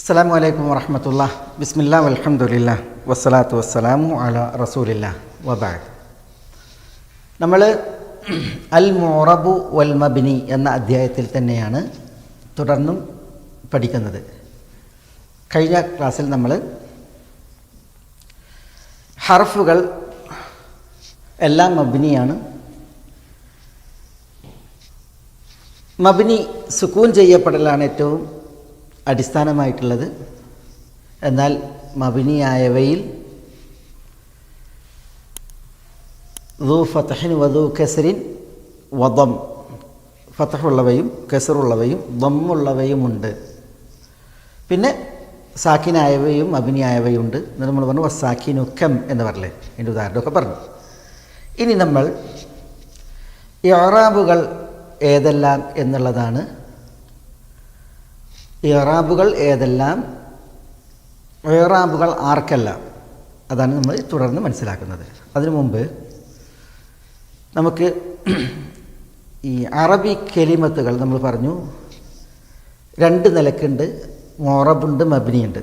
അസ്സലാമു അലൈക്കും വറഹ്മത്തുള്ളാഹി. ബിസ്മില്ലാ വൽഹംദുലില്ലാ വസ്സലാത്തു വസ്സലാമു അലാ റസൂലില്ലാ വബഅദ്. നമ്മൾ അൽ മുഅറബു വൽ മബ്നി എന്ന അധ്യായത്തിൽ തന്നെയാണ് തുടർന്നും പഠിക്കുന്നത്. കഴിഞ്ഞ ക്ലാസ്സിൽ നമ്മൾ ഹർഫുകൾ എല്ലാം മബ്നിയാണ്. മബ്നി സുക്കൂൻ ചെയ്യപ്പെടലാണ് ഏറ്റവും അടിസ്ഥാനമായിട്ടുള്ളത്. എന്നാൽ മബ്നിയായവയിൽ ദൂ ഫതഹിൻ വദൂ കസ്റിൻ വദം, ഫതഹുള്ളവയും കസ്റുള്ളവയും ദമ്മുള്ളവയുമുണ്ട്. പിന്നെ സാക്കിനായവയും മബ്നിയായവയുണ്ട്. എന്നിട്ട് നമ്മൾ പറഞ്ഞു വസാക്കിനു കം എന്ന് പറഞ്ഞില്ലേ, അതിൻ്റെ ഉദാഹരണമൊക്കെ പറഞ്ഞു. ഇനി നമ്മൾ ഇഅ്റാബുകൾ ഏതെല്ലാം എന്നുള്ളതാണ്. ഇഅ്റാബുകൾ ഏതെല്ലാം, ഇഅ്റാബുകൾ ആർക്കെല്ലാം, അതാണ് നമ്മൾ തുടർന്ന് മനസ്സിലാക്കുന്നത്. അതിനു മുമ്പ് നമുക്ക് ഈ അറബി കലിമത്തുകൾ നമ്മൾ പറഞ്ഞു രണ്ട് നിലക്കുണ്ട്, മുഅറബുണ്ട്, മബ്നിയുണ്ട്.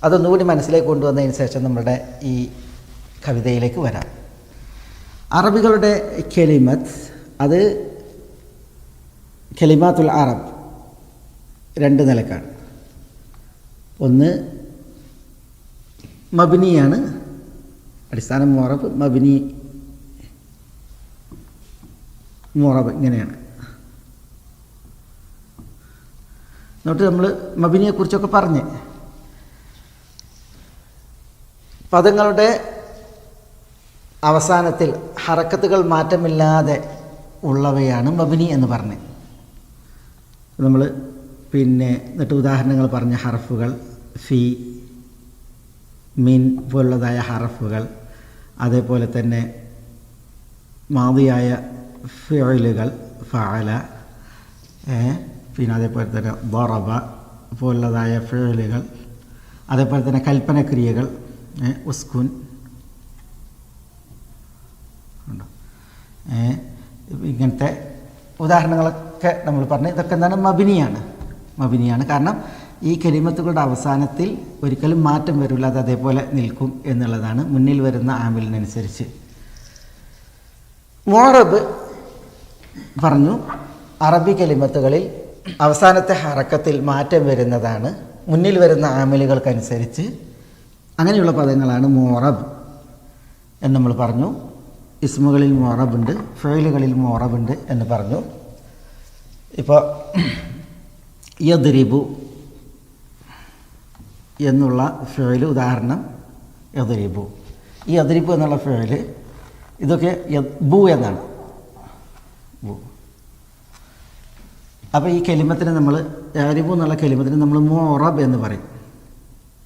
അതൊന്നുകൂടി മനസ്സിലേക്ക് കൊണ്ടുവന്നതിന് ശേഷം നമ്മുടെ ഈ കവിതയിലേക്ക് വരാം. അറബികളുടെ കലിമത്ത്, അത് കലിമാത്തുൽ അറബ് രണ്ട് നിലക്കാണ്. ഒന്ന് മബ്നിയാണ്, അടിസ്ഥാനം മുഅറബ്, മബ്നി മുഅറബ് ഇങ്ങനെയാണ്. എന്നിട്ട് നമ്മൾ മബ്നിയെക്കുറിച്ചൊക്കെ പറഞ്ഞ് പദങ്ങളുടെ അവസാനത്തിൽ ഹറക്കത്തുകൾ മാറ്റമില്ലാതെ ഉള്ളവയാണ് മബ്നി എന്ന് പറഞ്ഞ് നമ്മൾ എന്നിട്ട് ഉദാഹരണങ്ങൾ പറഞ്ഞ ഹർഫുകൾ ഫി, മിൻ പോലുള്ളതായ ഹർഫുകൾ, അതേപോലെ തന്നെ മാദിയായ ഫിഅലുകൾ ഫഅല, പിന്നെ അതേപോലെ തന്നെ ദറബ പോലുള്ളതായ ഫിഅലുകൾ, അതേപോലെ തന്നെ കൽപ്പനക്രിയകൾ ഉസ്കുൻ ഇങ്ങനത്തെ ഉദാഹരണങ്ങളൊക്കെ നമ്മൾ പറഞ്ഞ് ഇതൊക്കെ എന്താണ് മബ്നിയാണ്. കാരണം ഈ കലിമത്തുകളുടെ അവസാനത്തിൽ ഒരിക്കലും മാറ്റം വരില്ല, അത് അതേപോലെ നിൽക്കും എന്നുള്ളതാണ് മുന്നിൽ വരുന്ന ആമിലിനനുസരിച്ച്. മുഅറബ് പറഞ്ഞു അറബി കലിമത്തുകളിൽ അവസാനത്തെ ഹറക്കത്തിൽ മാറ്റം വരുന്നതാണ് മുന്നിൽ വരുന്ന ആമിലുകൾക്കനുസരിച്ച്. അങ്ങനെയുള്ള പദങ്ങളാണ് മുഅറബ് എന്ന് നമ്മൾ പറഞ്ഞു. ഇസ്മുകളിൽ മുഅറബുണ്ട്, ഫിഅലുകളിൽ മുഅറബുണ്ട് എന്ന് പറഞ്ഞു. ഇപ്പോൾ യദ്രിബു എന്നുള്ള ഫിഅല്, ഉദാഹരണം യദ്രിബു. ഈ യദ്രിബു എന്നുള്ള ഫിഅല് ഇതൊക്കെ ബു എന്നാണ്, ബു. അപ്പോൾ ഈ കലിമത്തിന് നമ്മൾ യദ്രിബു എന്നുള്ള കലിമത്തിന് നമ്മൾ മുഅറബ് എന്ന് പറയും,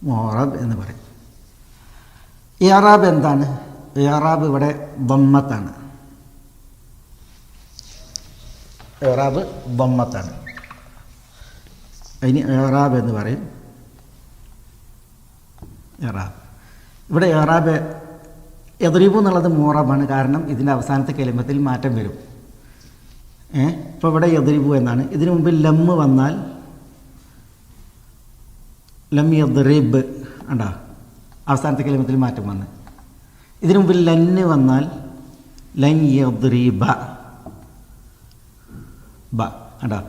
മുഅറബ് എന്ന് പറയും. ഇഅ്റാബ് എന്താണ്? ഇഅ്റാബ് ഇവിടെ ദമ്മത്താണ്, ഇഅ്റാബ് ദമ്മത്താണ്. അതിന് ഇഅ്റാബ് എന്ന് പറയും. ഇഅ്റാബ് ഇവിടെ ഇഅ്റാബ് യദ്രിബു എന്നുള്ളത് മുഅറബാണ്, കാരണം ഇതിൻ്റെ അവസാനത്തെ കലിമത്തിൽ മാറ്റം വരും. ഇപ്പോൾ ഇവിടെ യദ്രിബു എന്നാണ്. ഇതിനു മുമ്പിൽ ലമ്മ് വന്നാൽ ലം യദ്രിബ് ഉണ്ടോ, അവസാനത്തെ കലിമത്തിൽ മാറ്റം വന്ന്. ഇതിനു മുമ്പിൽ ലന്ന് വന്നാൽ ലൻ യദ്രിബ ബ ഉണ്ടോ,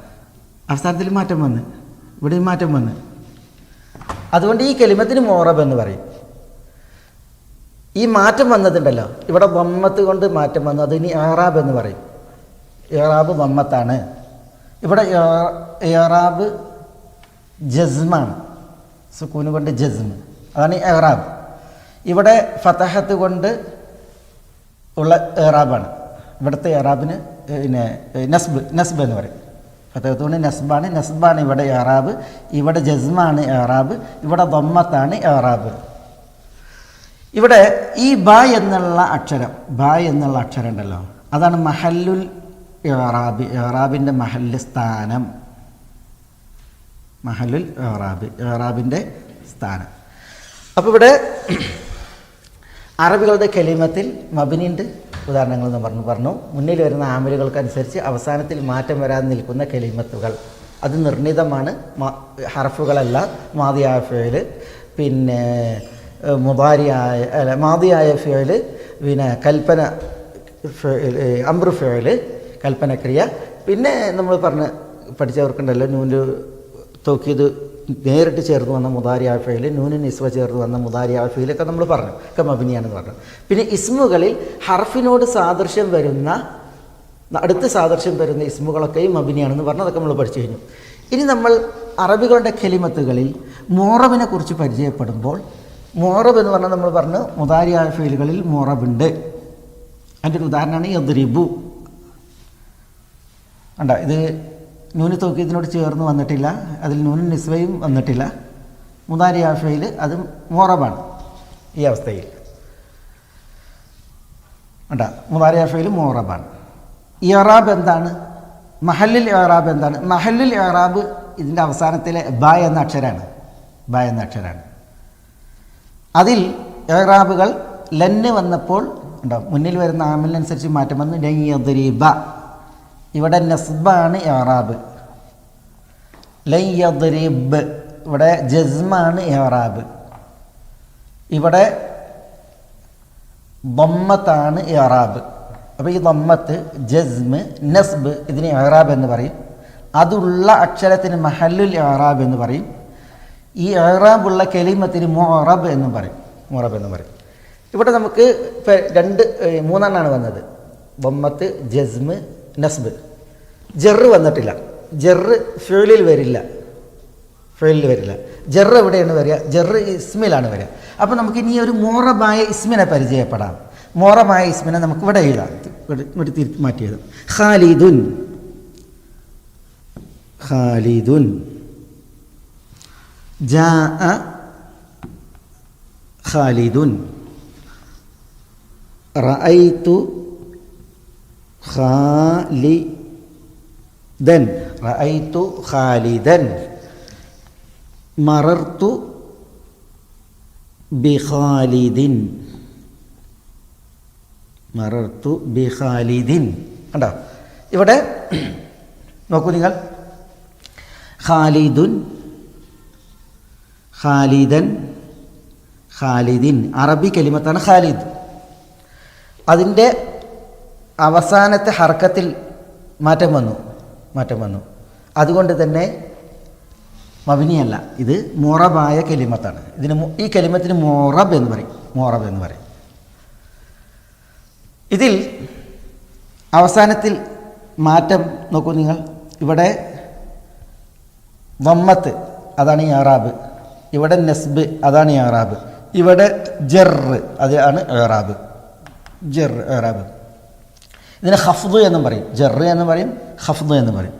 അവസാനത്തിൽ മാറ്റം വന്ന്, ഇവിടെയും മാറ്റം വന്ന്. അതുകൊണ്ട് ഈ കലിമത്തിന് മുഅറബ് എന്ന് പറയും. ഈ മാറ്റം വന്നതുണ്ടല്ലോ, ഇവിടെ ദമ്മത്ത് കൊണ്ട് മാറ്റം വന്നു, അതിന് ഇഅ്റാബ് എന്ന് പറയും. ഇഅ്റാബ് ദമ്മത്താണ്. ഇവിടെ ഇഅ്റാബ് ജസ്മാണ്, സുക്കൂന് കൊണ്ട് ജസ്മ്, അതാണ് ഇഅ്റാബ്. ഇവിടെ ഫതഹത്ത് കൊണ്ട് ഉള്ള ഇഅ്റാബാണ്. ഇവിടുത്തെ ഇഅ്റാബിന് പിന്നെ നസ്ബ് എന്ന് പറയും. ഫതഹത്ത് കൊണ്ട് നസ്ബാണ് ഇവിടെ ഇഅ്റാബ്. ഇവിടെ ജസ്മാണ് ഇഅ്റാബ്, ഇവിടെ ദമ്മത്താണ് ഇഅ്റാബ്. ഇവിടെ ഈ ബ എന്നുള്ള അക്ഷരം ഉണ്ടല്ലോ, അതാണ് മഹല്ലുൽ ഇഅ്റാബ്, ഇഅ്റാബിൻ്റെ മഹല്ല് സ്ഥാനം, മഹല്ലുൽ ഇഅ്റാബ്, ഇഅ്റാബിൻ്റെ സ്ഥാനം. അപ്പോൾ ഇവിടെ അറബികളുടെ കലിമത്തിൽ മബ്നിയുണ്ട്, ഉദാഹരണങ്ങൾ പറഞ്ഞു മുന്നിൽ വരുന്ന ആമിലുകൾക്കനുസരിച്ച് അവസാനത്തിൽ മാറ്റം വരാതെ നിൽക്കുന്ന കലിമത്തുകൾ അത് നിർണിതമാണ്. ഹർഫുകളല്ല മാദിയായ ഫിഅൽ, പിന്നെ മുദാരിയായ അല്ല മാദിയായ ഫിഅൽ, പിന്നെ കൽപ്പന അംറു ഫിഅൽ കൽപ്പനക്രിയ. പിന്നെ നമ്മൾ പഠിച്ചവർക്കുണ്ടല്ലോ നൂന് തൗക്കീദ് നേരിട്ട് ചേർന്ന് വന്ന മുദാരിയായ ഫിഅൽ, നൂന് നിസ്വ ചേർന്ന് വന്ന മുദാരിയായ ഫിഅലൊക്കെ നമ്മൾ പറഞ്ഞു, ഒക്കെ മബ്നിയാണെന്ന് പറഞ്ഞു. പിന്നെ ഇസ്മുകളിൽ ഹർഫിനോട് സാദൃശ്യം വരുന്ന അടുത്ത് സാദൃശ്യം വരുന്ന ഇസ്മുകളൊക്കെയും മബ്നിയാണെന്ന് പറഞ്ഞു. അതൊക്കെ നമ്മൾ പഠിച്ചു കഴിഞ്ഞു. ഇനി നമ്മൾ അറബികളുടെ കലിമത്തുകളിൽ മുഅറബിനെ കുറിച്ച് പരിചയപ്പെടുമ്പോൾ, മുഅറബ് എന്ന് പറഞ്ഞാൽ നമ്മൾ പറഞ്ഞു മുദാരിയായ ഫിഅലുകളിൽ മുഅറബുണ്ട്. അതിൻ്റെ ഒരു ഉദാഹരണമാണ് യദ്രിബു. കണ്ടോ, ഇത് നൂന് തൗക്കീദിനോട് ചേർന്ന് വന്നിട്ടില്ല, അതിൽ നൂന് നിസ്വയും വന്നിട്ടില്ല. മുദാരിയായ ഫിഅൽ അത് മുഅറബാണ്. ഈ അവസ്ഥയിൽ കണ്ടോ, മുദാരിയായ ഫിഅൽ മുഅറബാണ്. ഇഅ്റാബ് എന്താണ്? മഹല്ലുൽ ഇഅ്റാബ് എന്താണ്? മഹല്ലുൽ ഇഅ്റാബ് ഇതിൻ്റെ അവസാനത്തിലെ ബ എന്ന അക്ഷരമാണ്. അതിൽ ഇഅ്റാബുകൾ ലന്ന് വന്നപ്പോൾ ഉണ്ടാവും, മുന്നിൽ വരുന്ന ആമിലിനനുസരിച്ച് മാറ്റം വന്ന് ലൻ യദ്രിബ. ഇവിടെ നസ്ബാണ് ഇഅ്റാബ്. ലൻ യദ്രിബ് ഇവിടെ ജസ്മാണ് ഇഅ്റാബ്. ഇവിടെ ദമ്മത്താണ് ഇഅ്റാബ്. അപ്പോൾ ഈ ദമ്മത്ത്, ജസ്മ്, നസ്ബ് ഇതിന് ഇഅ്റാബ് എന്ന് പറയും. അതുള്ള അക്ഷരത്തിന് മഹല്ലുൽ ഇഅ്റാബ് എന്ന് പറയും. ഈ ഇഅ്റാബുള്ള കലിമത്തിന് മുഅറബ് എന്ന് പറയും. ഇവിടെ നമുക്ക് മൂന്നെണ്ണമാണ് വന്നത്: ദമ്മത്ത്, ജസ്മ്, നസ്ബ്. ജറ് വന്നിട്ടില്ല. ജറ് ഫിഅലിൽ വരില്ല. ജറ് എവിടെയാണ് വരിക? ജറ് ഇസ്മിലാണ് വരിക. അപ്പോൾ നമുക്ക് ഇനി ഒരു മുഅറബായ ഇസ്മിനെ പരിചയപ്പെടാം. മുഅറബായ ഇസ്മിനെ നമുക്ക് ഇവിടെ എഴുതാം, തിരിച്ച് മാറ്റി എഴുതാം. ഖാലിദുൻ, ജാഅ ഖാലിദുൻ, റഅയ്തു ഖാലിദൻ, മറർതു ബിഖാലിദിൻ. കണ്ടോ, ഇവിടെ നോക്കൂ നിങ്ങൾ. ഖാലിദുൻ, ഖാലിദൻ, ഖാലിദിൻ അറബി കലിമത്താണ് ഖാലിദ്. അതിൻ്റെ അവസാനത്തെ ഹർക്കത്തിൽ മാറ്റം വന്നു. അതുകൊണ്ട് തന്നെ മബ്നിയല്ല, ഇത് മുഅറബായ കലിമത്താണ്. ഈ കലിമത്തിന് മുഅറബ് എന്ന് പറയും. ഇതിൽ അവസാനത്തിൽ മാറ്റം നോക്കൂ നിങ്ങൾ. ഇവിടെ ദമ്മത്ത് അതാണ് ഇഅ്റാബ്, ഇവിടെ നസ്ബ് അതാണ് ഇഅ്റാബ്, ഇവിടെ ജറ് അതാണ് ഇഅ്റാബ്. ഇതിനെ ഖഫ്ദ് എന്നും പറയും, ജറ് എന്ന് പറയും, ഖഫ്ദ് എന്ന് പറയും.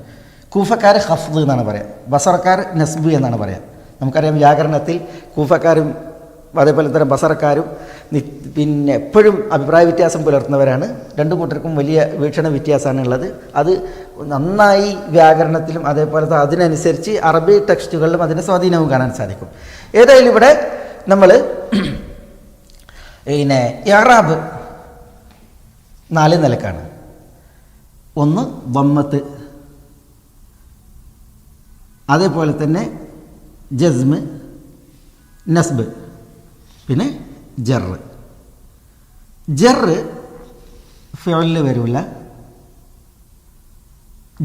കൂഫക്കാർ ഖഫ്ദ് എന്നാണ് പറയുക, ബസറക്കാർ നസ്ബ് എന്നാണ് പറയുക. നമുക്കറിയാം വ്യാകരണത്തിൽ കൂഫക്കാരും അതേപോലെ തന്നെ ബസറക്കാരും പിന്നെ എപ്പോഴും അഭിപ്രായ വ്യത്യാസം പുലർത്തുന്നവരാണ്. രണ്ടു കൂട്ടർക്കും വലിയ വീക്ഷണ വ്യത്യാസമാണ് ഉള്ളത്. അത് നന്നായി വ്യാകരണത്തിലും അതേപോലെ അതിനനുസരിച്ച് അറബി ടെക്സ്റ്റുകളിലും അതിൻ്റെ സ്വാധീനവും കാണാൻ സാധിക്കും. ഏതായാലും ഇവിടെ നമ്മൾ പിന്നെ ഇഅ്റാബ് 4 നിലക്കാണ്. ഒന്ന് ദമ്മത്ത്, അതേപോലെ തന്നെ ജസ്മ്, നസ്ബ്, പിന്നെ ജറ്. ഫിഅലിൽ വരില്ല,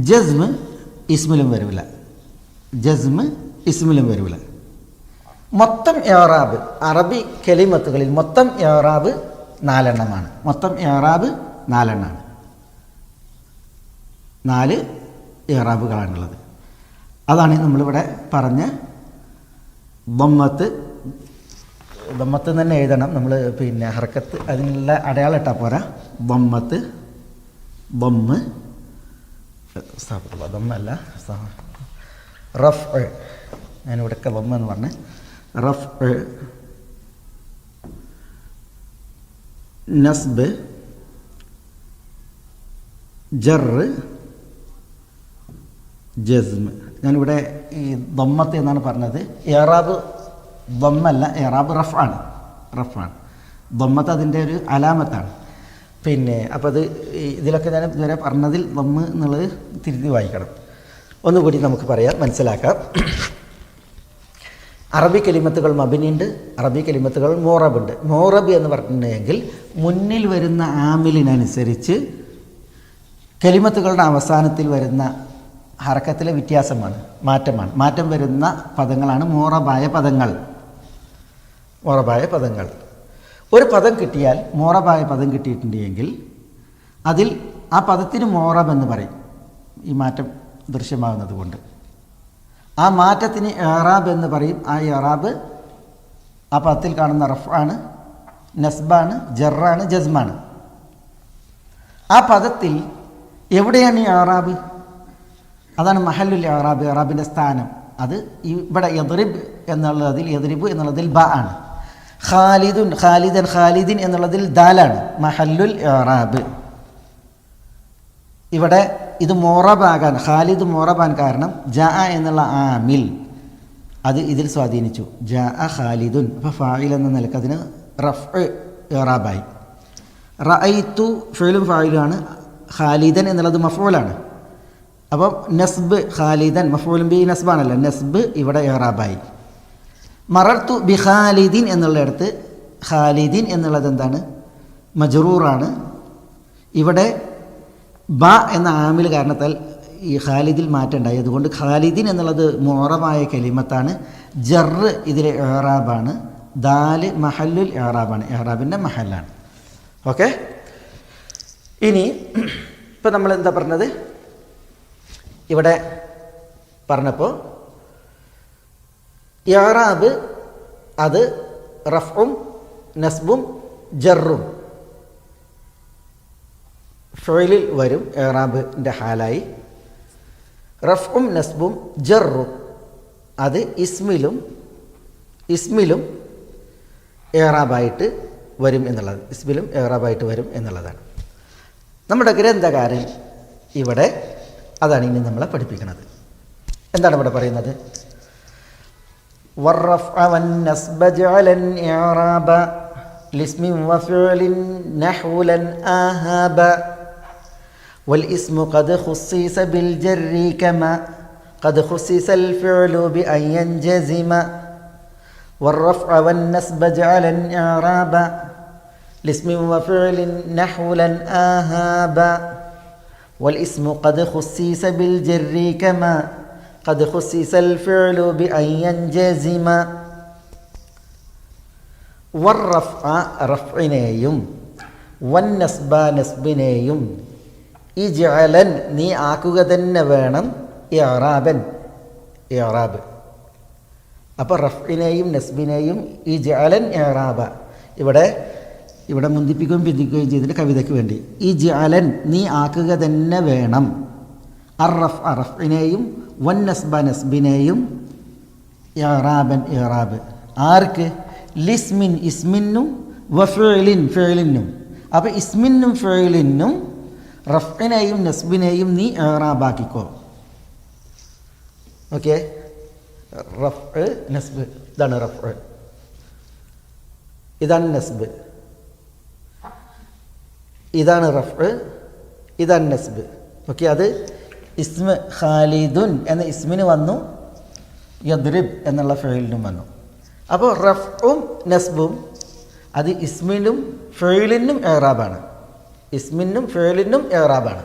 ജസ്മ് ഇസ്മിലും വരില്ല. മൊത്തം ഇഅ്റാബ് അറബി കലിമത്തുകളിൽ മൊത്തം ഇഅ്റാബ് 4 എണ്ണമാണ്. 4 ഇഅ്റാബുകളാണുള്ളത്. അതാണ് നമ്മളിവിടെ പറഞ്ഞ ദമ്മത്ത് തന്നെ എഴുതണം നമ്മൾ. പിന്നെ ഹർക്കത്ത് അതിനുള്ള അടയാളം ഇട്ടാൽ പോരാ. ദമ്മത്ത്, ദമ്മല്ല റഫ്. ഞാനിവിടെയൊക്കെ ദമ്മ എന്ന് പറഞ്ഞ് റഫ്, നസ്ബ്, ജറ്, ജസ്മ്. ഞാനിവിടെ ഈ ദമ്മത്ത് എന്നാണ് പറഞ്ഞത്. ഇഅ്റാബ് ദമ്മല്ല, ഇഅ്റാബ് റഫാണ്. ദമ്മത്ത് അതിൻ്റെ ഒരു അലാമത്താണ്. പിന്നെ അപ്പോൾ അത് ഇതിലൊക്കെ ഞാൻ ഇതുവരെ പറഞ്ഞതിൽ ദമ്മ് എന്നുള്ളത് തിരുത്തി വായിക്കണം. ഒന്നുകൂടി നമുക്ക് പറയാം, മനസ്സിലാക്കാം. അറബി കലിമത്തുകൾ മബിനിയുണ്ട്, അറബി കലിമത്തുകൾ മോറബുണ്ട്. മോറബ് എന്ന് പറഞ്ഞിട്ടുണ്ടെങ്കിൽ മുന്നിൽ വരുന്ന ആമിലിനനുസരിച്ച് കലിമത്തുകളുടെ അവസാനത്തിൽ വരുന്ന ഹറക്കത്തിലെ വ്യത്യാസമാണ്, മാറ്റമാണ്. മാറ്റം വരുന്ന പദങ്ങളാണ് മോറബായ പദങ്ങൾ. മോറബായ പദങ്ങൾ. ഒരു പദം കിട്ടിയാൽ, മോറബായ പദം കിട്ടിയിട്ടുണ്ടെങ്കിൽ അതിൽ ആ പദത്തിന് മോറബ് എന്ന് പറയും, ഈ മാറ്റം ദൃശ്യമാകുന്നത് കൊണ്ട്. ആ മാറ്റത്തിന് ഇറാബ് എന്ന് പറയും. ആ ഇറാബ് ആ പദത്തിൽ കാണുന്ന റഫ്ആണ്, നസ്ബാണ്, ജറാണ്, ജസ്മാണ്. ആ പദത്തിൽ എവിടെയാണ് ഈ ഇറാബ്? അതാണ് മഹല്ലുൽ ഇറാബ്, ഇറാബിൻ്റെ സ്ഥാനം. അത് ഇവിടെ യദ്രിബ് എന്നുള്ളതിൽ, യദ്രിബ് എന്നുള്ളതിൽ ബ ആണ്. ഖാലിദുൻ, ഖാലിദൻ, ഖാലിദിൻ എന്നുള്ളതിൽ ദാലാണ് മഹല്ലുൽ ഇറാബ്. ഇവിടെ ഇത് മോറബാകാൻ, ഖാലിദ് മോറബാൻ കാരണം ജാ എന്നുള്ള ആമിൽ അത് ഇതിൽ സ്വാധീനിച്ചു. ജാ ഖാലിദുൻ. അപ്പോൾ ഫായിൽ എന്ന നിലക്ക് അതിന് റഫ് ഇറാബായി. റഅയ്തു ഫിഅലും ഫായിലുമാണ്, ഖാലിദൻ എന്നുള്ളത് മഫ്ഊലാണ്. അപ്പം നസ്ബ് ഖാലിദൻ മഫ്ഊലും ബി നസ്ബാണല്ലോ, നസ്ബ് ഇവിടെ ഇറാബായി. മറർത്തു ബി ഖാലിദിൻ എന്നുള്ളിടത്ത് ഖാലിദിൻ എന്നുള്ളത് എന്താണ്? മജ്റൂറാണ്. ഇവിടെ ബ എന്ന ആമിൽ കാരണത്താൽ ഈ ഖാലിദിൽ മാറ്റമുണ്ടായി. അതുകൊണ്ട് ഖാലിദിൻ എന്നുള്ളത് മോറബായ കലിമത്താണ്. ജറ് ഇതിലെ ഇറാബാണ്. ദാല് മഹല്ലുൽ ഇറാബാണ്, ഇറാബിൻ്റെ മഹല്ലാണ്. ഓക്കെ. ഇനി ഇപ്പം നമ്മൾ എന്താ പറഞ്ഞത്? ഇവിടെ പറഞ്ഞപ്പോൾ ഇറാബ് അത് റഫ്ഉം നസ്ബും ജറും ഫിഅലിൽ വരും. ഇറാബിൻ്റെ ഹാലായി റഫ്ഉം നസ്ബും ജറും അത് ഇസ്മിലും ഇറാബായിട്ട് വരും എന്നുള്ളത്, ഇസ്മിലും ഇറാബായിട്ട് വരും എന്നുള്ളതാണ്. നമ്മുടെ ഗ്രന്ഥകാരൻ ഇവിടെ അതാണ് ഇനി നമ്മളെ പഠിപ്പിക്കുന്നത്. എന്താണ് ഇവിടെ പറയുന്നത്? والرفع والنصب جعلا إعرابا لاسم وفعل نحو لن آهابا والاسم قد خصيص بالجر كما قد خصيص الفعل بأن ينجزم والرفع والنصب جعلا إعرابا لاسم وفعل نحو لن آهابا والاسم قد خصيص بالجر كما قد خصيص الفعل بأن ينجزم والرفع رفعنيهم والنصب نصبنيهم ഇജ്അലൻ നീ ആക്കുക തന്നെ വേണം ഇറാബൻ ഇറാബ്. അപ്പോൾ റഫ്ഇനെയും നസ്ബിനെയും ഇജ്അലൻ ഇറാബ. ഇവിടെ മുന്തിപ്പിക്കുകയും പിന്തിക്കുകയും ചെയ്തിട്ട് കവിതയ്ക്ക് വേണ്ടി ഇജ്അലൻ നീ ആക്കുക തന്നെ വേണം. അറഫ് റഫ്ഇനെയും വൻ നസ്ബ നസ്ബിനെയും ഇറാബൻ ഇറാബ്. ആർക്ക്? ലിസ്മിൻ ഇസ്മിനും വഫിഅലിൻ ഫിഅലിനും. അപ്പോൾ ഇസ്മിനും ഫിഅലിനും റഫ്ഇനെയും നസ്ബിനെയും നീ ഇറാബാക്കിക്കോ. ഓക്കെ. റഫ് നസ്ബ്, ഇതാണ് റഫ്, ഇതാണ് നസ്ബ്, ഇതാണ് റഫ്, ഇതാണ് നസ്ബ്. ഓക്കെ. അത് ഇസ്മ ഖാലിദുൻ എന്ന ഇസ്മിന് വന്നു, യദ്രിബ് എന്നുള്ള ഫിഅലിനും വന്നു. അപ്പോൾ റഫ്ഉം നസ്ബും അത് ഇസ്മിനും ഫിഅലിനും ഇറാബാണ്, ഇസ്മിനും ഫിഅലിനും ഇറാബാണ്.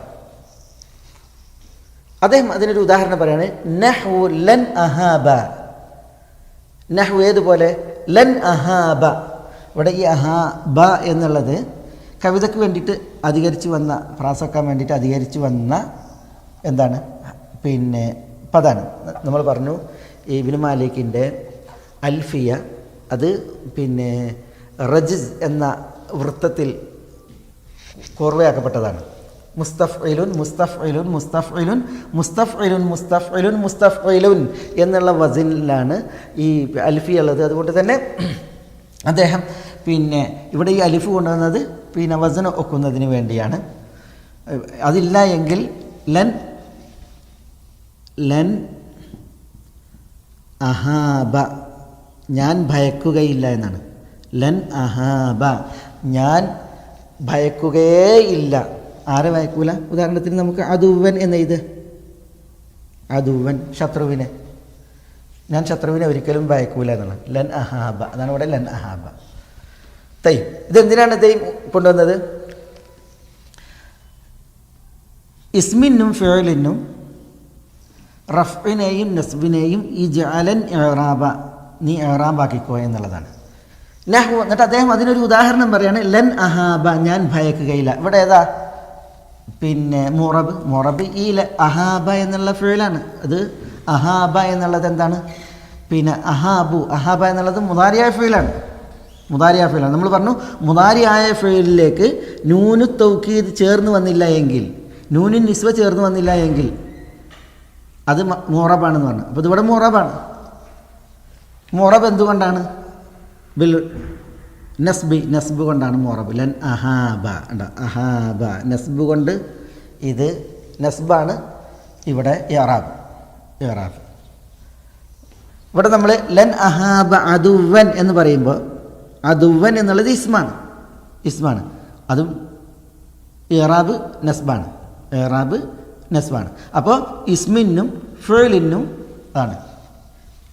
അദ്ദേഹം അതിനൊരു ഉദാഹരണം പറയാണ്. നഹ്വു ലൻ അഹാബ. നഹ്വു ഏതുപോലെ? ലൻ അഹാബ. ഇവിടെ ഈ അഹാബ എന്നുള്ളത് കവിതയ്ക്ക് വേണ്ടിയിട്ട് അധികരിച്ച് വന്ന, പ്രാസാക്കാൻ വേണ്ടിയിട്ട് അധികരിച്ച് വന്ന എന്താണ് പദാണ്. നമ്മൾ പറഞ്ഞു ഇബ്നു മാലിക്കിൻ്റെ അൽഫിയ അത് റജിസ് എന്ന വൃത്തത്തിൽ കോർവയാക്കപ്പെട്ടതാണ്. മുസ്തഫ്ഇലുൻ മുസ്തഫ്ഇലുൻ മുസ്തഫ്ഇലുൻ മുസ്തഫ്ഇലുൻ മുസ്തഫ്ഇലുൻ മുസ്തഫ്ഇലുൻ എന്നുള്ള വസിനിലാണ് ഈ അൽഫിയ ഉള്ളത്. അതുകൊണ്ട് തന്നെ അദ്ദേഹം ഇവിടെ ഈ അലിഫ് കൊണ്ടുവന്നത് വസന ഒക്കുന്നതിന് വേണ്ടിയാണ്. അതില്ല എങ്കിൽ ലൻ അഹാബ ഞാൻ ഭയക്കുകയില്ല എന്നാണ്. ലൻ അഹാബ ഞാൻ ഭയക്കുകയേ ഇല്ല. ആരെ ഭയക്കൂല? ഉദാഹരണത്തിന് നമുക്ക് അദുവൻ എന്ന ഇത് അദുവൻ ശത്രുവിനെ, ഞാൻ ശത്രുവിനെ ഒരിക്കലും ഭയക്കൂല എന്നാണ്. ലൻ അഹാബ, അതാണ് ഇവിടെ ലൻ അഹാബ. തൈ ഇതെന്തിനാണ് തൈ കൊണ്ടുവന്നത്? ഇസ്മിനും ഫിഅലിനും റഫ്ഇനെയും നസ്ബിനെയും ഈ ജഅലൻ ഇഅ്റാബ, നീ ഇഅ്റാബാക്കിക്കോ എന്നുള്ളതാണ്. നഹ്വ, എന്നിട്ട് അദ്ദേഹം അതിനൊരു ഉദാഹരണം പറയാണ്. ലൻ അഹാബ, ഞാൻ ഭയക്കുകയില്ല. ഇവിടെ ഏതാ മുറബ്. മുറബ് ഈ അഹാബ എന്നുള്ള ഫിഅലാണ്. അത് അഹാബ എന്നുള്ളത് എന്താണ്? അഹാബു, അഹാബ എന്നുള്ളത് മുദാരിയായ ഫിഅലാണ്. മുദാരിയായ ഫിഅലാണ്. നമ്മൾ പറഞ്ഞു മുദാരിയായ ഫിഅലിലേക്ക് നൂനു തൗക്കീദ് ചേർന്ന് വന്നില്ല എങ്കിൽ, നൂനു നിസ്വ ചേർന്ന് വന്നില്ല എങ്കിൽ അത് മുറബാണെന്ന് പറഞ്ഞു. അപ്പോൾ ഇതിവിടെ മുറബാണ്. മുറബ് എന്തുകൊണ്ടാണ്? ബിൽ നസ്ബി, നസ്ബ് കൊണ്ടാണ് മുറബ്. ലൻ അഹാബ, അഹാബ നസ്ബ് കൊണ്ട്, ഇത് നസ്ബാണ്. ഇവിടെ ഇഅ്റാബ്, ഇഅ്റാബ്. ഇവിടെ നമ്മൾ ലൻ അഹാബ അദുവൻ എന്ന് പറയുമ്പോൾ അദുവൻ എന്നുള്ളത് ഇസ്മാണ്, ഇസ്മാണ്. അതും ഇഅ്റാബ് നസ്ബാണ്, ഇഅ്റാബ് നസ്ബാണ്. അപ്പോൾ ഇസ്മിനും ഫിഅലിനും ആണ്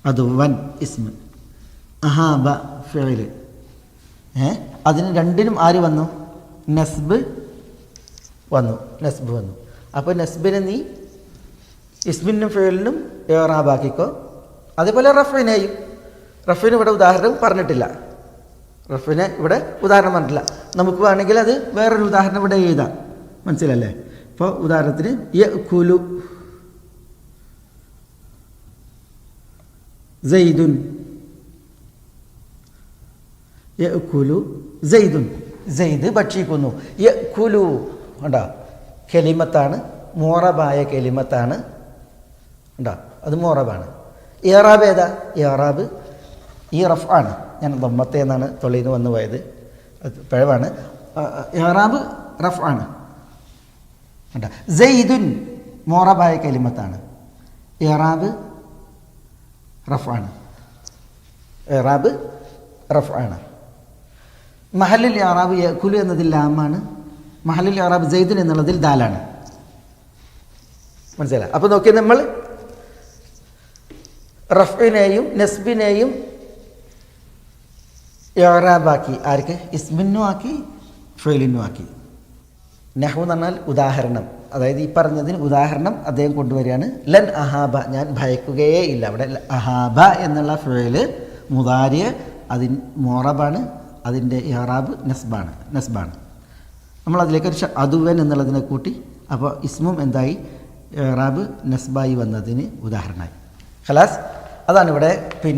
അദുവൻ ഇസ്മ്, അഹാബ ഫിഅല്. അതിന് രണ്ടിനും ആര് വന്നു? നസ്ബ് വന്നു, നസ്ബ് വന്നു. അപ്പോൾ നസ്ബിനെ നീ ഇസ്മിനും ഫിഅലിനും ഇഅ്റാബാക്കിക്കോ. അതേപോലെ റഫിനെയും, റഫിന് ഇവിടെ ഉദാഹരണം പറഞ്ഞിട്ടില്ല, റഫിനെ ഇവിടെ ഉദാഹരണം പറഞ്ഞിട്ടില്ല. നമുക്ക് വേണമെങ്കിൽ അത് വേറൊരു ഉദാഹരണം ഇവിടെ എഴുതാം, മനസ്സിലല്ലേ? ഇപ്പോൾ ഉദാഹരണത്തിന് യഅ്കുലു സൈദുൻ, യഅ്കുലു സൈദുൻ, സൈദ് ഭക്ഷിക്കുന്നു. യഅ്കുലു കണ്ടോ, കെലിമത്താണ്, മോറബായ കെലിമത്താണ്, കണ്ടോ, അത് മോറബാണ്. ഇഅ്റാബ് ഏതാ? ഇഅ്റാബ് ഈ റഫ് ആണ്. ഞാൻ ദമ്മത്തെ എന്നാണ് തൊള്ളിയിൽ നിന്ന് വന്നു പോയത്, അത് പിഴവാണ്. ഇഅ്റാബ് റഫ് ആണ്, കണ്ടോ. സൈദുൻ മോറബായ കെലിമത്താണ്, ഇഅ്റാബ് റഫ് ആണ്, ഇഅ്റാബ് റഫ് ആണ്. മഹല്ലുൽ ഇഅ്റാബ് യഅ്കുലു എന്നതിൽ ലാമാണ്, മഹല്ലുൽ ഇഅ്റാബ് സൈദുൻ എന്നുള്ളതിൽ ദാലാണ്. മനസ്സിലായി? അപ്പോൾ നോക്കി, നമ്മൾ റഫ്ഇനെയും നസ്ബിനെയും ഇഅ്റാബാക്കി. ആർക്ക്? ഇസ്മിനും ആക്കി, ഫിഅലിനും ആക്കി. നഹ്വു എന്ന് പറഞ്ഞാൽ ഉദാഹരണം, അതായത് ഈ പറഞ്ഞതിന് ഉദാഹരണം അദ്ദേഹം കൊണ്ടുവരികയാണ്. ലൻ അഹാബ, ഞാൻ ഭയക്കുകയേ ഇല്ല. അവിടെ അഹാബ എന്നുള്ള ഫിഅല് മുദാരിയ, അതിന് മോറബാണ്, അതിൻ്റെ ഇഅ്റാബ് നസ്ബാണ്, നസ്ബാണ്. നമ്മളതിലേക്ക് ഒരു അദുവൻ എന്നുള്ളതിനെ കൂട്ടി. അപ്പോൾ ഇസ്മും എന്തായി? ഇഅ്റാബ് നസ്ബായി വന്നതിന് ഉദാഹരണമായി. ഖലാസ്, അതാണ് ഇവിടെ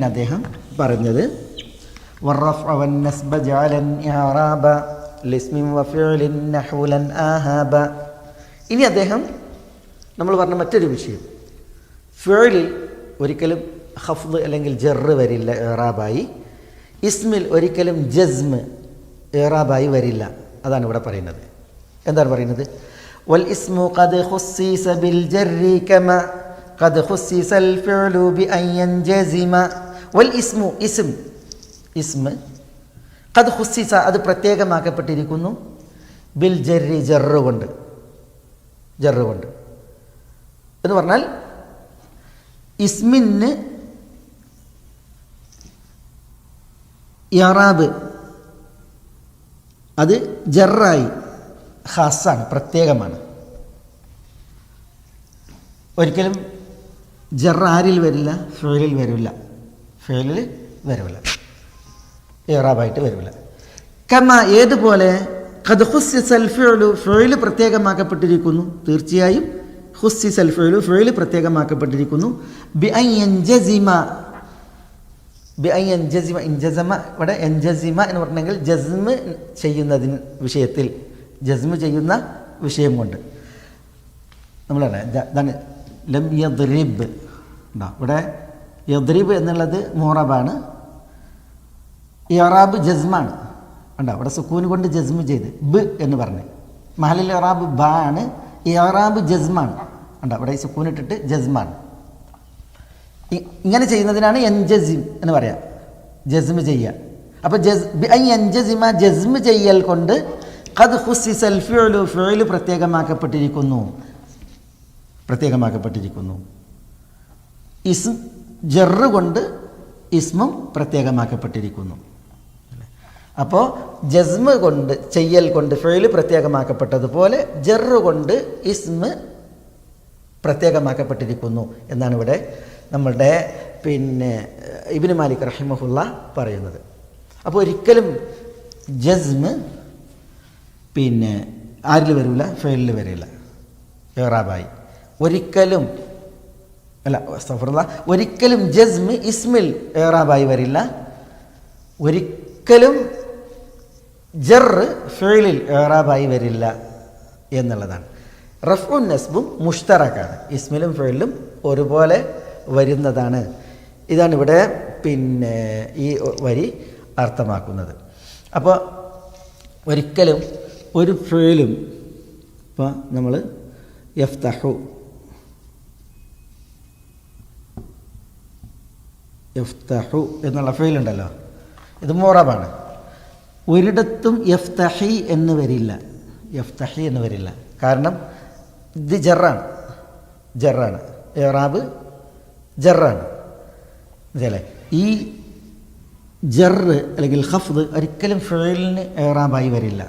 അദ്ദേഹം പറഞ്ഞത്. വറഫ്അ വന്നസ്ബ ജഅലൻ ഇഅ്റാബ ലിസ്മിൻ വഫിഅലിൻ നഹ്വു ലൻ അഹാബ. ഇനി അദ്ദേഹം നമ്മൾ പറഞ്ഞ മറ്റൊരു വിഷയം, ഫിഅലിൽ ഒരിക്കലും ഖഫ്ദ് അല്ലെങ്കിൽ ജർറ് വരില്ല ഇഅ്റാബായി. ഇസ്മിൽ ഒരിക്കലും ജസ്മ് ഇഅ്റാബായി വരില്ല. അതാണ് ഇവിടെ പറയുന്നത്. എന്താണ് പറയുന്നത്? വൽ ഇസ്മു ഖദ് ഖുസ്സിസ ബിൽ ജർരി കമാ ഖദ് ഖുസ്സിസൽ ഫിഅലു ബി അൻ യൻജസിമ. വൽ ഇസ്മു, ഇസ്ം, ഇസ്മ് ഖദ് ഖുസ്സിസ, അത് പ്രത്യേകമാക്കപ്പെട്ടിരിക്കുന്നു. ബിൽ ജർരി, ജർറ് കൊണ്ട്, ജർറ് കൊണ്ട് എന്ന് പറഞ്ഞാൽ ഇസ്മിന് ഇഅ്റാബ് അത് ജറായി ഖാസാണ്, പ്രത്യേകമാണ്. ഒരിക്കലും ജറ് ആരിൽ വരില്ല? ഫിഅലിൽ വരില്ല, ഫിഅലിൽ വരില്ല, ഇഅ്റാബായിട്ട് വരില്ല. കമ, ഏതുപോലെ, ഖദ് ഖുസ്സിസൽ ഫിഅലു, ഫിഅല് പ്രത്യേകമാക്കപ്പെട്ടിരിക്കുന്നു. തീർച്ചയായും ഖുസ്സിസൽ ഫിഅലു, ഫിഅല് പ്രത്യേകമാക്കപ്പെട്ടിരിക്കുന്നു. ബി അൻ യൻജസിമ, ബി അൻ യൻജസിമ, ഇൻജസമ, ഇവിടെ എൻജസിമ എന്ന് പറഞ്ഞെങ്കിൽ ജസ്മ് ചെയ്യുന്നതിന് വിഷയത്തിൽ, ജസ്മ് ചെയ്യുന്ന വിഷയം കൊണ്ട് നമ്മൾ ഇതാണ് ലം യദ്രിബ്. ഇവിടെ യദ്രിബ് എന്നുള്ളത് മോറബാണ്, ഇഅ്റാബ് ജസ്മാണ്. ഉണ്ടോ, ഇവിടെ സുക്കൂൻ കൊണ്ട് ജസ്മ് ചെയ്ത് ബ് എന്ന് പറഞ്ഞ്. മഹലുൽ ഇഅ്റാബ് ബ ആണ്, ഇഅ്റാബ് ജസ്മാണ്. ഉണ്ടോ, ഇവിടെ സുക്കൂൻ ഇട്ടിട്ട് ജസ്മാണ്. ഇങ്ങനെ ചെയ്യുന്നതിനാണ് എൻജസിം എന്ന് പറയാം, ജസ്മ് ചെയ്യുക. അപ്പോൾ എൻജസിമ, ജസ്മ് ചെയ്യൽ കൊണ്ട് ഖദ് ഖുസ്സിസൽ ഫിഅലു, ഫിഅല് പ്രത്യേകമാക്കപ്പെട്ടിരിക്കുന്നു, പ്രത്യേകമാക്കപ്പെട്ടിരിക്കുന്നു. ജറ് കൊണ്ട് ഇസ്മും പ്രത്യേകമാക്കപ്പെട്ടിരിക്കുന്നു. അപ്പോൾ ജസ്മ് കൊണ്ട് ചെയ്യൽ കൊണ്ട് ഫെയിൽ പ്രത്യേകമാക്കപ്പെട്ടതുപോലെ ജറ് കൊണ്ട് ഇസ്മ് പ്രത്യേകമാക്കപ്പെട്ടിരിക്കുന്നു എന്നാണ് ഇവിടെ നമ്മളുടെ ഇബ്നു മാലിക് റഹിമഹുല്ല പറയുന്നത്. അപ്പോൾ ഒരിക്കലും ജസ്മ് ആരിൽ വരില്ല, ഫെയിലിൽ വരില്ല, ഇറാബായി. ഒരിക്കലും ജസ്മ് ഇസ്മിൽ ഇറാബായി വരില്ല, ഒരിക്കലും ജറ് ഫെയിലിൽ ഇറാബായി വരില്ല എന്നുള്ളതാണ്. റഫ്ഉം നസ്ബും മുഷ്തറക്കാണ്, ഇസ്മിലും ഫെയിലും ഒരുപോലെ വരുന്നതാണ്. ഇതാണ് ഇവിടെ ഈ വരി അർത്ഥമാക്കുന്നത്. അപ്പോൾ ഒരിക്കലും ഒരു ഫെയിലും, ഇപ്പോൾ നമ്മൾ യഫ്തഹു എന്നുള്ള ഫെയിലുണ്ടല്ലോ, ഇത് മുഅറബാണ്. ഒരിടത്തും യഫ്തഹി എന്ന് വരില്ല. കാരണം ഇത് ജറാണ്, ഇറാബ് ജറാണ്. ഇതല്ലേ, ഈ ജറ് അല്ലെങ്കിൽ ഖഫ്ദ് ഒരിക്കലും ഫെയിലിന് ഇറാബായി വരില്ല.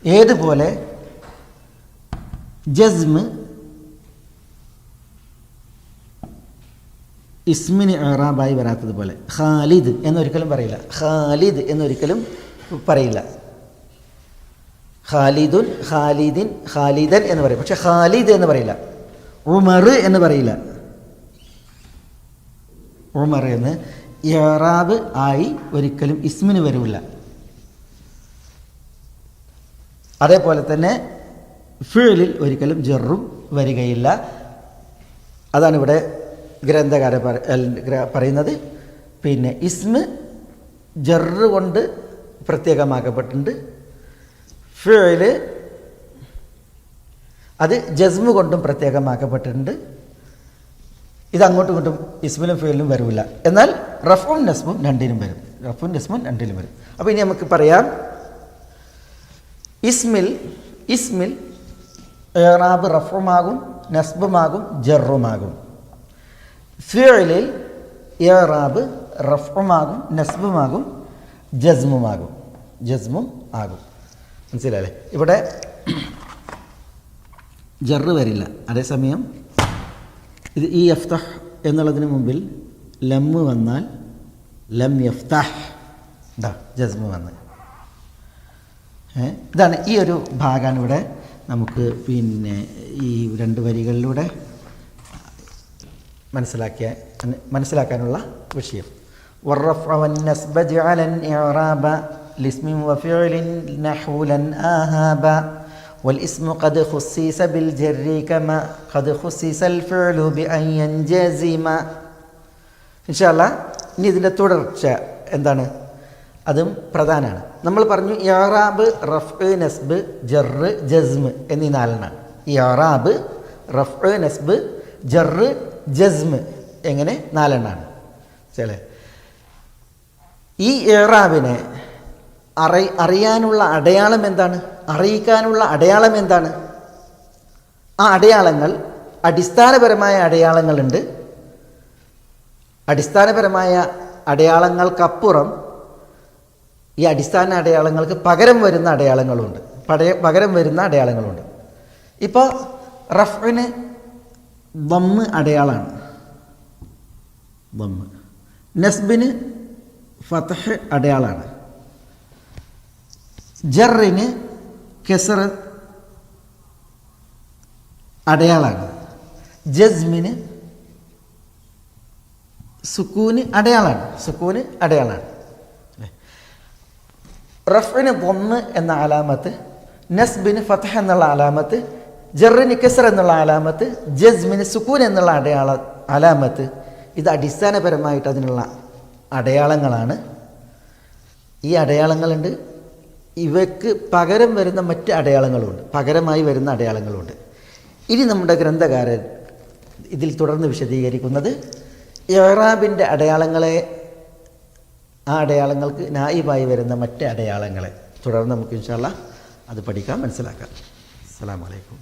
ഏതുപോലെ ജസ്മ് ഇസ്മിന് ഇറാബായി വരാത്തതുപോലെ ഖാലിദ് എന്നൊരിക്കലും പറയില്ല, ഖാലിദുൻ, ഖാലിദിൻ, ഖാലിദൻ എന്ന് പറയും. പക്ഷെ ഖാലിദ് എന്ന് പറയില്ല, ഉമർ എന്ന് പറയില്ല. ഉമർ എന്ന് ഇറാബ് ആയി ഒരിക്കലും ഇസ്മിന് വരില്ല. അതേപോലെ തന്നെ ഫിഅലിൽ ഒരിക്കലും ജറും വരികയില്ല. അതാണ് ഇവിടെ ഗ്രന്ഥകാരൻ പറയുന്നത്. ഇസ്മ് ജറ് കൊണ്ട് പ്രത്യേകമാക്കപ്പെട്ടിട്ടുണ്ട്, ഫിഅല് അത് ജസ്മ് കൊണ്ടും പ്രത്യേകമാക്കപ്പെട്ടിട്ടുണ്ട്. ഇത് അങ്ങോട്ടും ഇങ്ങോട്ടും ഇസ്മിലും ഫിഅലിലും വരില്ല. എന്നാൽ റഫ്ഉം നസ്ബും രണ്ടിലും വരും. അപ്പോൾ ഇനി നമുക്ക് പറയാം, ഇസ്മിൽ ഇറാബ് റഫ്ഉമാകും, നസ്ബുമാകും, ജറുമാകും. ഫിഅലിൽ ഇറാബ് റഫ്ഉമാകും, നസ്ബുമാകും, ജസ്മും ആകും. മനസ്സിലായല്ലേ? ഇവിടെ ജറ് വരില്ല. അതേസമയം ഇത് ഈ യഫ്തഹ് എന്നുള്ളതിന് മുമ്പിൽ ലമ്മ് വന്നാൽ ലം യഫ്തഹ്, ജസ്മ് വന്ന്. ഇതാണ് ഈ ഒരു ഭാഗമാണ് ഇവിടെ നമുക്ക് ഈ രണ്ട് വരികളിലൂടെ മനസ്സിലാക്കാനുള്ള വിഷയം. والرفع والنسب جعلا إعرابا لاسم وفعل نحو لن آهابا والاسم قد خصيص بالجر كما قد خصيص الفعل بأن ينجزم. إن شاء الله ഇനി ഇതിൻ്റെ തുടർച്ച എന്താണ്, അതും പ്രധാനമാണ്. നമ്മൾ പറഞ്ഞു ഇറാബ്, റഫ്അ്, നസ്ബ്, ജറ്, ജസ്മ് എന്നീ നാലെണ്ണമാണ്. ഇറാബ്, റഫ്അ്, നസ്ബ്, ജറ്, ജസ്മ് എങ്ങനെ നാലെണ്ണമാണ്. ചില ഈ ഇറാബിനെ അറിയാനുള്ള അടയാളം എന്താണ്, അറിയിക്കാനുള്ള അടയാളം എന്താണ്? ആ അടയാളങ്ങൾ അടിസ്ഥാനപരമായ അടയാളങ്ങളുണ്ട്. അടിസ്ഥാനപരമായ അടയാളങ്ങൾക്കപ്പുറം ഈ അടിസ്ഥാന അടയാളങ്ങൾക്ക് പകരം വരുന്ന അടയാളങ്ങളുണ്ട്. ഇപ്പോൾ റഫ്ഇന് ദമ്മ് അടയാളമാണ്, നസ്ബിന് ഫത്ഹ് അടയാളമാണ്, ജറിന് കെസർ അടയാളമാണ്, ജസ്മിന് സുക്കൂന് അടയാളമാണ്. റഫ്ഇന് ദമ്മ് എന്ന അലാമത്ത്, നസ്ബിന് ഫത്ഹ് എന്നുള്ള അലാമത്ത്, ജറിന് കെസർ എന്നുള്ള അലാമത്ത്, ജസ്മിന് സുക്കൂൻ എന്നുള്ള അലാമത്ത്. ഇത് അടിസ്ഥാനപരമായിട്ട് അതിനുള്ള അടയാളങ്ങളാണ്. ഈ അടയാളങ്ങളുണ്ട്. ഇവയ്ക്ക് പകരം വരുന്ന മറ്റ് അടയാളങ്ങളുമുണ്ട്, പകരമായി വരുന്ന അടയാളങ്ങളുണ്ട്. ഇനി നമ്മുടെ ഗ്രന്ഥകാരൻ ഇതിൽ തുടർന്ന് വിശദീകരിക്കുന്നത് ഇറാബിൻ്റെ അടയാളങ്ങളെ, ആ അടയാളങ്ങൾക്ക് നായിബായി വരുന്ന മറ്റ് അടയാളങ്ങളെ തുടർന്ന് നമുക്ക് ഇൻഷാ അല്ലാഹ് അത് പഠിക്കാം, മനസ്സിലാക്കാം. അസ്സലാമു അലൈക്കും.